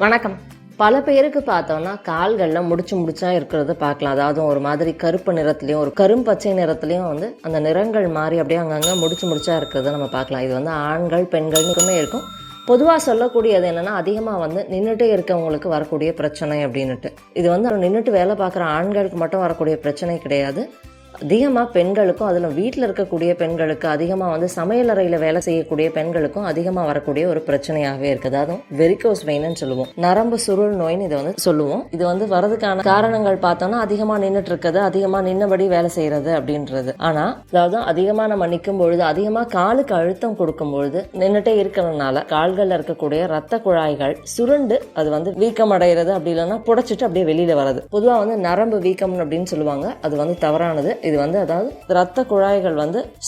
வணக்கம். பல பேருக்கு பார்த்தோம்னா கால்களில் முடிச்சா இருக்கிறத பார்க்கலாம். அதாவது ஒரு மாதிரி கருப்பு நிறத்துலையும் ஒரு கரும்பச்சை நிறத்துலையும் அந்த நிறங்கள் மாறி அப்படியே அங்கங்கே முடிச்சா இருக்கிறத நம்ம பார்க்கலாம். இது ஆண்கள் பெண்கள்னுக்குமே இருக்கும். பொதுவாக சொல்லக்கூடியது என்னென்னா, அதிகமாக நின்றுட்டே இருக்கவங்களுக்கு வரக்கூடிய பிரச்சனை அப்படின்னுட்டு. இது நின்றுட்டு வேலை பார்க்குற ஆண்களுக்கு மட்டும் வரக்கூடிய பிரச்சனை கிடையாது. அதிகமாக பெண்களுக்கும், அதில் வீட்டில் இருக்கக்கூடிய பெண்களுக்கு, அதிகமாக சமையலறையில் வேலை செய்யக்கூடிய பெண்களுக்கும் அதிகமாக வரக்கூடிய ஒரு பிரச்சனையாகவே இருக்குது. அதுவும் வெரிகோஸ் வெயின்னு சொல்லுவோம். நரம்பு சுருள் நோயின்னு இதை சொல்லுவோம். இது வரதுக்கான காரணங்கள் பார்த்தோம்னா, அதிகமாக நின்றுட்டு இருக்குது, அதிகமாக நின்னபடி வேலை செய்யறது அப்படின்றது. ஆனால் அதாவது அதிகமாக நம்ம நிற்கும் பொழுது, அதிகமாக காலுக்கு அழுத்தம் கொடுக்கும் பொழுது, நின்றுட்டே இருக்கிறதுனால கால்களில் இருக்கக்கூடிய ரத்த குழாய்கள் சுருண்டு அது வீக்கம் அடைகிறது, அப்படி இல்லைன்னா புடைச்சிட்டு அப்படியே வெளியில வர்றது. பொதுவாக நரம்பு வீக்கம் அப்படின்னு சொல்லுவாங்க. அது தவறானது. இது அதாவது ரத்த குழாய்கள்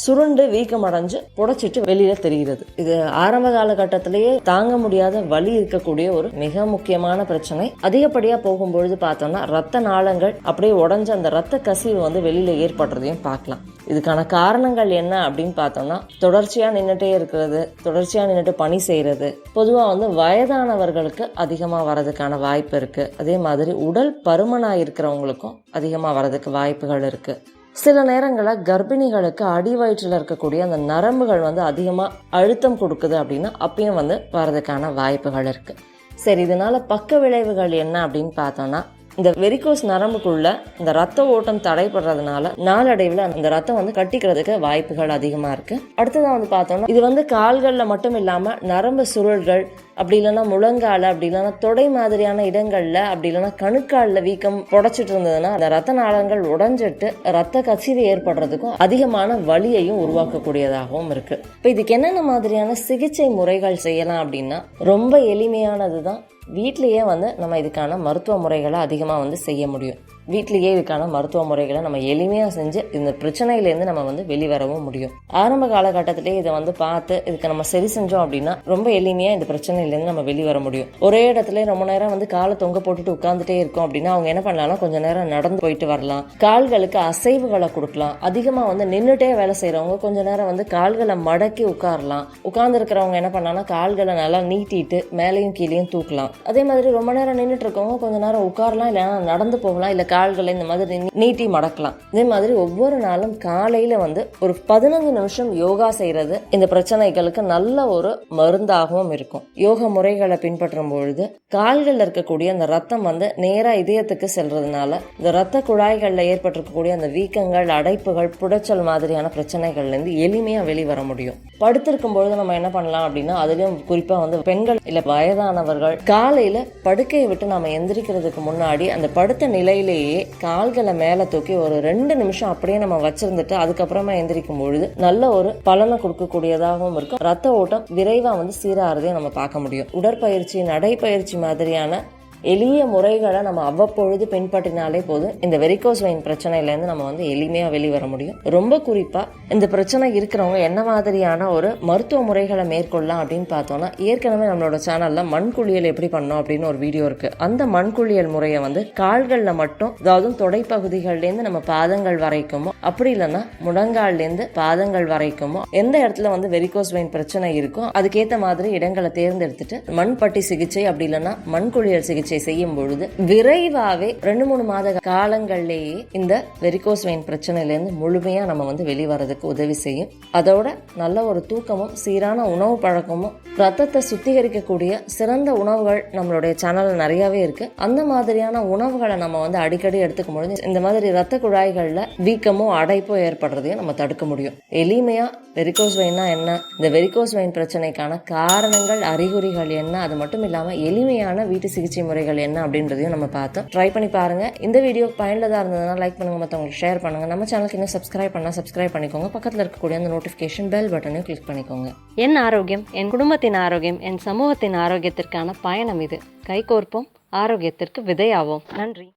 சுருண்டு வீக்கம் அடைஞ்சு புடைச்சிட்டு வெளியில தெரிகிறது. இது ஆரம்ப காலகட்டத்திலேயே தாங்க முடியாத வலி இருக்கக்கூடிய ஒரு மிக முக்கியமான பிரச்சனை. அதிகப்படியா போகும்பொழுது பார்த்தோம்னா ரத்த நாளங்கள் அப்படியே உடஞ்சு அந்த ரத்த கசிவு வெளியில ஏற்படுறதையும் பார்க்கலாம். இதுக்கான காரணங்கள் என்ன அப்படின்னு பார்த்தோம்னா, தொடர்ச்சியா நின்றுட்டே இருக்கிறது, தொடர்ச்சியா நின்றுட்டு பணி செய்யறது, பொதுவா வயதானவர்களுக்கு அதிகமா வரதுக்கான வாய்ப்பு இருக்கு. அதே மாதிரி உடல் பருமனா இருக்கிறவங்களுக்கும் அதிகமா வரதுக்கு வாய்ப்புகள் இருக்கு. சில நேரங்களில் கர்ப்பிணிகளுக்கு அடி வயிற்றில் இருக்கக்கூடிய அந்த நரம்புகள் அதிகமாக அழுத்தம் கொடுக்குது அப்படின்னா அப்பயும் வரதுக்கான வாய்ப்புகள் இருக்குது. சரி, இதனால பக்க விளைவுகள் என்ன அப்படின்னு பார்த்தோம்னா, இந்த வெரிகோஸ் நரம்புக்குள்ள இந்த ரத்த ஓட்டம் தடைப்படுறதுனால நாளடைவில் அந்த ரத்தம் கட்டிக்கிறதுக்கு வாய்ப்புகள் அதிகமாக இருக்கு. அடுத்ததான் பார்த்தோம்னா, இது கால்களில் மட்டும் இல்லாமல் நரம்பு சுருள்கள், அப்படி இல்லைன்னா முழங்கால, அப்படி இல்லைன்னா தொடை மாதிரியான இடங்கள்ல, அப்படி இல்லைன்னா கணுக்காலில் வீக்கம் புடைச்சிட்டு இருந்ததுன்னா அந்த ரத்த நாளங்கள் உடைஞ்சிட்டு ரத்த கசிவு ஏற்படுறதுக்கும் அதிகமான வலியையும் உருவாக்கக்கூடியதாகவும் இருக்கு. இப்போ இதுக்கு என்னென்ன மாதிரியான சிகிச்சை முறைகள் செய்யலாம் அப்படின்னா, ரொம்ப எளிமையானதுதான். வீட்லேயே நம்ம இதுக்கான மருத்துவ முறைகளை அதிகமாக செய்ய முடியும். வீட்லேயே இதுக்கான மருத்துவ முறைகளை நம்ம எளிமையாக செஞ்சு இந்த பிரச்சனையிலேருந்து நம்ம வெளிவரவும் முடியும். ஆரம்ப காலகட்டத்திலேயே இதை பார்த்து இதுக்கு நம்ம சரி செஞ்சோம் அப்படின்னா ரொம்ப எளிமையாக இந்த பிரச்சனையிலேருந்து நம்ம வெளிவர முடியும். ஒரே இடத்துல ரொம்ப நேரம் காலை தொங்க போட்டுட்டு உட்காந்துட்டே இருக்கோம் அப்படின்னா அவங்க என்ன பண்ணலாம்னா, கொஞ்ச நேரம் நடந்து போயிட்டு வரலாம், கால்களுக்கு அசைவுகளை கொடுக்கலாம். அதிகமாக நின்றுட்டே வேலை செய்கிறவங்க கொஞ்ச நேரம் கால்களை மடக்கி உட்காரலாம். உட்கார்ந்து இருக்கிறவங்க என்ன பண்ணலாம்னா, கால்களை நல்லா நீட்டிட்டு மேலையும் கீழையும் தூக்கலாம். அதே மாதிரி ரொம்ப நேரம் நின்றுட்டு இருக்கவங்க கொஞ்ச நேரம் உட்காரலாம், இல்லைன்னா நடந்து போகலாம், இல்லை கால்களை இந்த மாதிரி நீட்டி மடக்கலாம். இதே மாதிரி ஒவ்வொரு நாளும் காலையில ஒரு 15 நிமிஷம் யோகா செய்யறது இந்த பிரச்சனைகளுக்கு நல்ல ஒரு மருந்தாகவும் இருக்கும். யோக முறைகளை பின்பற்றும் பொழுது கால்கள் இருக்கக்கூடிய அந்த ரத்தம் நேரா இதயத்துக்கு செல்றதுனால இந்த ரத்த குழாய்கள்ல ஏற்பட்டிருக்கக்கூடிய அந்த வீக்கங்கள், அடைப்புகள், புடைச்சல் மாதிரியான பிரச்சனைகள்ல இருந்து எளிமையா வெளிவர முடியும். படுத்திருக்கும் பொழுது நம்ம என்ன பண்ணலாம் அப்படின்னா, அதுலயும் குறிப்பா பெண்கள் இல்ல வயதானவர்கள் காலையில படுக்கையை விட்டு நாம எந்திரிக்கிறதுக்கு முன்னாடி அந்த படுத்த நிலையிலேயே கால்களை மேல தூக்கி ஒரு 2 நிமிஷம் அப்படியே நம்ம வச்சிருந்துட்டு அதுக்கப்புறமா எந்திரிக்கும் பொழுது நல்ல ஒரு பலனை கொடுக்கக்கூடியதாகவும் இருக்கும். ரத்த ஓட்டம் விரைவா சீராகிறதையும் நம்ம பார்க்க முடியும். உடற்பயிற்சி, நடைப்பயிற்சி மாதிரியான எளிய முறைகளை நம்ம அவ்வப்பொழுது பின்பற்றினாலே போதும் இந்த வெரிகோஸ் வெயின் பிரச்சனையிலேருந்து நம்ம எளிமையாக வெளிவர முடியும். ரொம்ப குறிப்பாக இந்த பிரச்சனை இருக்கிறவங்க என்ன மாதிரியான ஒரு மருத்துவ முறைகளை மேற்கொள்ளலாம் அப்படின்னு பார்த்தோம்னா, ஏற்கனவே நம்மளோட சேனலில் மண்குளியல் எப்படி பண்ணோம் அப்படின்னு ஒரு வீடியோ இருக்குது. அந்த மண்குளியல் முறையை கால்களில் மட்டும், அதாவது தொடைப்பகுதிகள்லேருந்து நம்ம பாதங்கள் வரைக்குமோ, அப்படி இல்லைன்னா முழங்கால்லேருந்து பாதங்கள் வரைக்குமோ எந்த இடத்துல வெரிகோஸ் வெயின் பிரச்சனை இருக்கோ அதுக்கேற்ற மாதிரி இடங்களை தேர்ந்தெடுத்துட்டு மண்பட்டி சிகிச்சை, அப்படி இல்லைன்னா மண்குளியல் சிகிச்சை செய்யும் பொழுது விரைவாவே 2-3 மாத காலங்கள்லேயே இந்த வெரிகோஸ் வெயின் பிரச்சனையிலேருந்து முழுமையா நம்ம வெளிவரதுக்கு உதவி செய்யும். அதோட நல்ல ஒரு தூக்கமும் சீரான உணவு பழக்கமும், ரத்தத்தை சுத்திகரிக்கக்கூடிய சிறந்த உணவுகள் நம்மளுடைய சேனல்ல நிறையவே இருக்கு. அந்த மாதிரியான உணவுகளை நம்ம அடிக்கடி எடுத்துக்கும் பொழுது இந்த மாதிரி ரத்த குழாய்கள்ல வீக்கமோ அடைப்போ ஏற்படுறதையும் நம்ம தடுக்க முடியும். எளிமையா வெரிகோஸ் வெயின்னா என்ன, இந்த வெரிகோஸ் வெயின் பிரச்சனைக்கான காரணங்கள், அறிகுறிகள் என்ன, அது மட்டும் இல்லாம எளிமையான வீட்டு சிகிச்சை முறைகள் என்ன அப்படின்றதையும் நம்ம பார்த்தோம். ட்ரை பண்ணி பாருங்க. இந்த வீடியோ பயனுள்ளதா இருந்ததுன்னா லைக் பண்ணுங்க, மற்றவங்களுக்கு ஷேர் பண்ணுங்க. நம்ம சேனலுக்கு இன்னும் சப்ஸ்கிரைப் பண்ணிக்கோங்க. பக்கத்தில் இருக்கக்கூடிய அந்த நோட்டிஃபிகேஷன் பெல் பட்டனையும் கிளிக் பண்ணிக்கோங்க. என் ஆரோக்கியம், என் குடும்பத்தின் ஆரோக்கியம், என் சமூகத்தின் ஆரோக்கியத்திற்கான பயணம் இது. கைகோர்ப்போம், ஆரோக்கியத்திற்கு விதையாவோம். நன்றி.